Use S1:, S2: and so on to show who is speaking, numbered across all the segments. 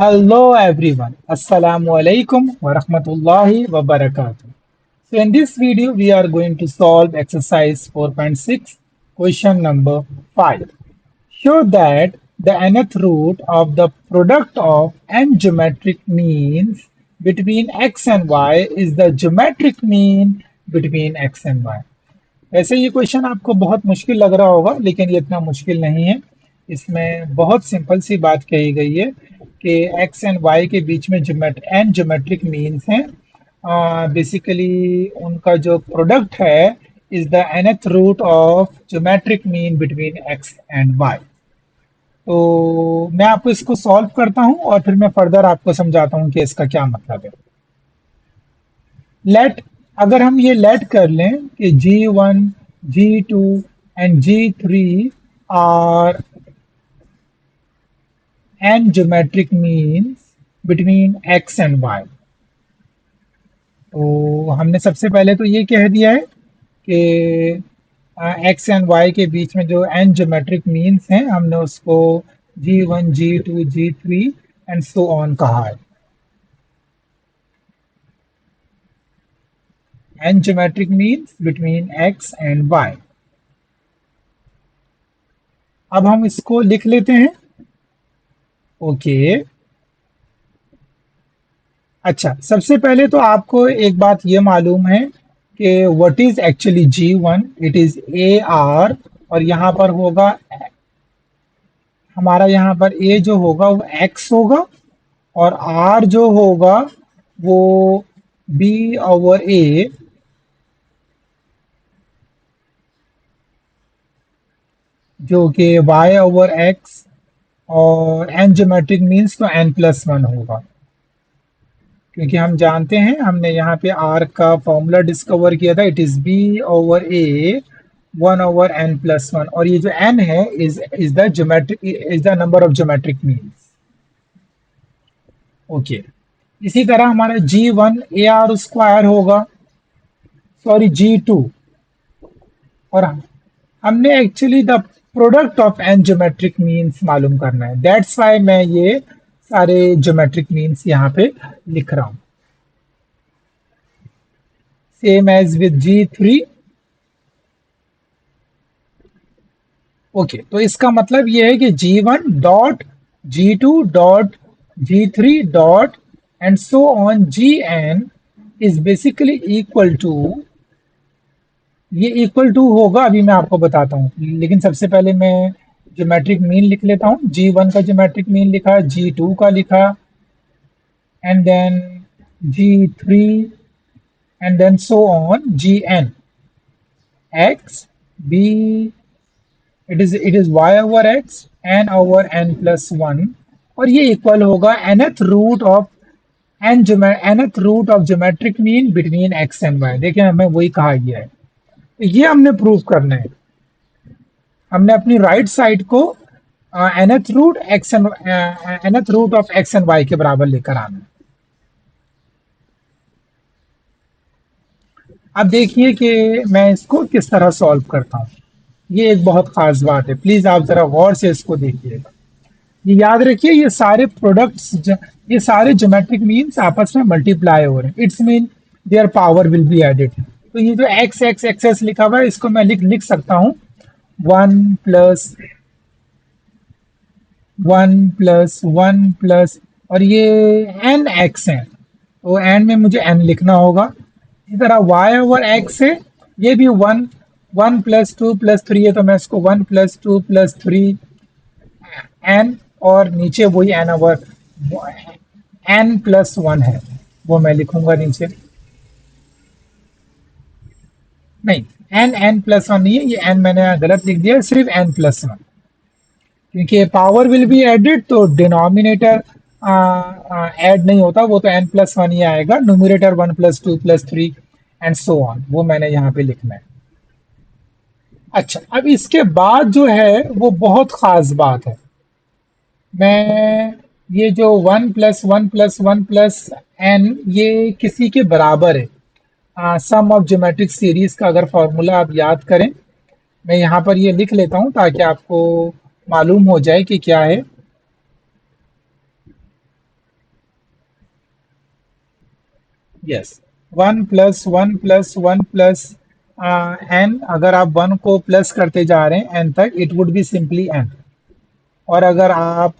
S1: Hello everyone. Assalamu alaikum wa rahmatullahi wa barakatuh. So in this video we are going to solve exercise 4.6 question number 5. Show that the nth root of the product of n geometric means between x and y is the geometric mean between x and y. वैसे ये question आपको बहुत मुश्किल लग रहा होगा लेकिन ये इतना मुश्किल नहीं है। इसमें बहुत सिंपल सी बात कही गई है कि एक्स एंड वाई के बीच में एन ज्योमेट्रिक मीन्स हैं। बेसिकली उनका जो प्रोडक्ट है is the nth root of geometric mean between X and Y. तो मैं आपको इसको सॉल्व करता हूँ और फिर मैं फर्दर आपको समझाता हूँ कि इसका क्या मतलब है। लेट अगर हम ये लेट कर लें कि G1, G2 and G3 are n geometric means between x and y। तो हमने सबसे पहले तो ये कह दिया है कि x एंड y के बीच में जो n geometric means हैं हमने उसको G1, G2, G3 and so on कहा है। n geometric means between x and y। अब हम इसको लिख लेते हैं। ओके अच्छा, सबसे पहले तो आपको एक बात ये मालूम है कि what is actually G1, it is A R और यहाँ पर होगा हमारा यहाँ पर ए जो होगा वो x होगा और r जो होगा वो b ओवर a जो कि y ओवर x और n ज्योमेट्रिक मीन्स तो n+1 होगा क्योंकि हम जानते हैं हमने यहाँ पे r का फॉर्मूला डिस्कवर किया था। It is b over a 1 over n+1 और ये जो n है is the geometric is the number of geometric means. Okay इसी तरह हमारा G1 AR स्क्वायर होगा, सॉरी G2, और हमने actually the product of n geometric means मालूम करना है। दैट्स वाई मैं ये सारे ज्योमेट्रिक मीन्स यहाँ पे लिख रहा हूँ। Same as with G3। Okay तो इसका मतलब ये है कि G1 dot G2 dot G3 dot and so on Gn is basically equal to, ये इक्वल टू होगा अभी मैं आपको बताता हूँ, लेकिन सबसे पहले मैं ज्योमेट्रिक मीन लिख लेता हूँ। G1 का ज्योमेट्रिक मीन लिखा, G2 का लिखा and then G3 and then so on Gn x b it is y over x n over n+1 और ये इक्वल होगा nth root of nth root of geometric mean between x and y। देखिए हमें वही कहा गया है, तो ये हमने प्रूव करना है। हमने अपनी राइट साइड को nth root of x and y के बराबर लेकर आना है। अब देखिए कि मैं इसको किस तरह सॉल्व करता हूँ। ये एक बहुत खास बात है, प्लीज आप जरा गौर से इसको देखिएगा। ये याद रखिए ये सारे प्रोडक्ट्स ये सारे ज्योमेट्रिक मीन्स आपस में मल्टीप्लाई हो रहे हैं। It's mean their power will be added. तो ये जो एक्स एक्स एक्सेस लिखा हुआ है इसको मैं लिख सकता हूँ 1+1+1+ और ये एन एक्स है तो एन में मुझे एन लिखना होगा। इसी तरह y ओवर x है, ये भी 1+2+3 है तो मैं इसको 1+2+3 n और नीचे वही n ओवर n+1 है वो मैं लिखूंगा नीचे। नहीं n+1 नहीं है, ये n मैंने गलत लिख दिया, सिर्फ n+1 क्योंकि पावर विल बी एडेड तो डिनोमिनेटर ऐड नहीं होता, वो तो n+1 ही आएगा। न्यूमरेटर 1+2+3 एंड सो ऑन वो मैंने यहाँ पे लिखना है। अच्छा अब इसके बाद जो है वो बहुत खास बात है। मैं ये जो 1+1+1+n ये किसी के बराबर है सम ऑफ ज्योमेट्रिक सीरीज का अगर फॉर्मूला आप याद करें। मैं यहाँ पर ये लिख लेता हूँ ताकि आपको मालूम हो जाए कि क्या है। यस, 1 + 1 + 1 n, अगर आप 1 को प्लस करते जा रहे हैं n तक, it would be simply n। और अगर आप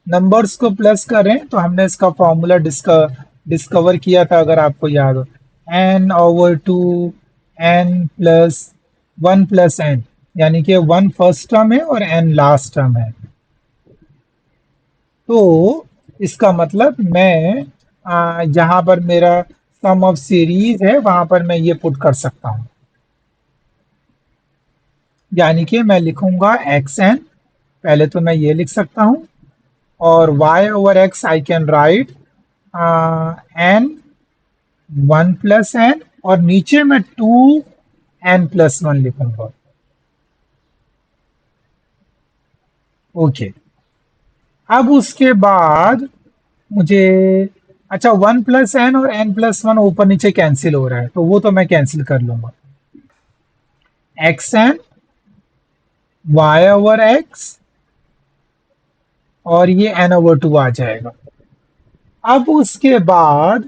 S1: नंबर्स को प्लस करें तो हमने इसका फॉर्मूला डिस्कवर किया था, अगर आपको याद हो, n/2 n+1 + n, यानी कि 1 फर्स्ट टर्म है और n लास्ट टर्म है। तो इसका मतलब मैं जहां पर मेरा सम ऑफ सीरीज है वहां पर मैं ये पुट कर सकता हूं, यानी कि मैं लिखूंगा एक्स एन, पहले तो मैं ये लिख सकता हूं, और y/x I can write n1 + n, और नीचे मैं 2n+1 लिखूंगा। ओके, अब उसके बाद मुझे, अच्छा, 1 + n और n+1 ऊपर नीचे कैंसिल हो रहा है, तो वो तो मैं कैंसिल कर लूंगा। एक्स एन, y/x, और ये n/2 आ जाएगा। अब उसके बाद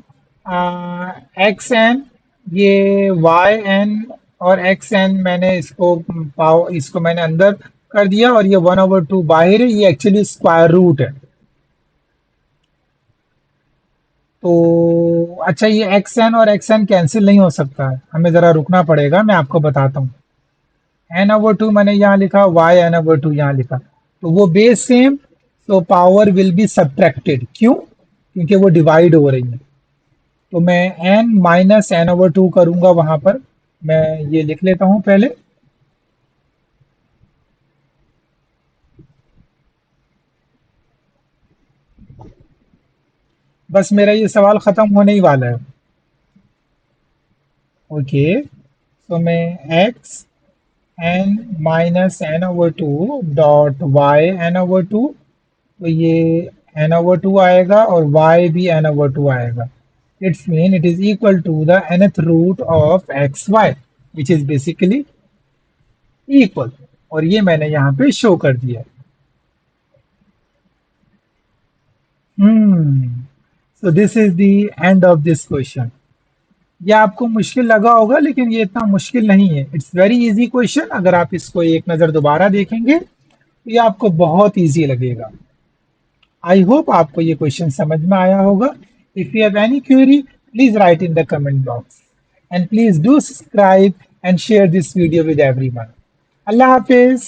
S1: एक्स एन, ये वाई एन और एक्स एन, मैंने इसको मैंने अंदर कर दिया, और ये 1/2 बाहर है, ये एक्चुअली स्क्वायर रूट है। तो अच्छा, ये एक्स एन और एक्स एन कैंसिल नहीं हो सकता है, हमें ज़रा रुकना पड़ेगा, मैं आपको बताता हूँ। n/2 मैंने यहाँ लिखा, y n/2 यहाँ लिखा, तो वो बेस सेम, तो पावर विल बी सब्ट्रैक्टेड। क्यों? क्योंकि वो डिवाइड हो रही है। तो मैं n-n/2 करूंगा वहां पर, मैं ये लिख लेता हूं पहले। बस मेरा ये सवाल खत्म होने ही वाला है। ओके, तो मैं x n-n/2 dot y n/2, तो ये n/2 आएगा और y भी n/2 आएगा। It's mean it is equal to the nth root of X Y, which is basically equal, और ये मैंने यहाँ पे शो कर दिया। So this is the end of this question. ये आपको मुश्किल लगा होगा, लेकिन ये इतना मुश्किल नहीं है, इट्स वेरी इजी क्वेश्चन। अगर आप इसको एक नज़र दोबारा देखेंगे तो ये आपको बहुत इजी लगेगा। आई होप आपको ये क्वेश्चन समझ में आया होगा। If you have any query, please right in the comment box, and please do subscribe and share this video with everyone. Allah Hafiz.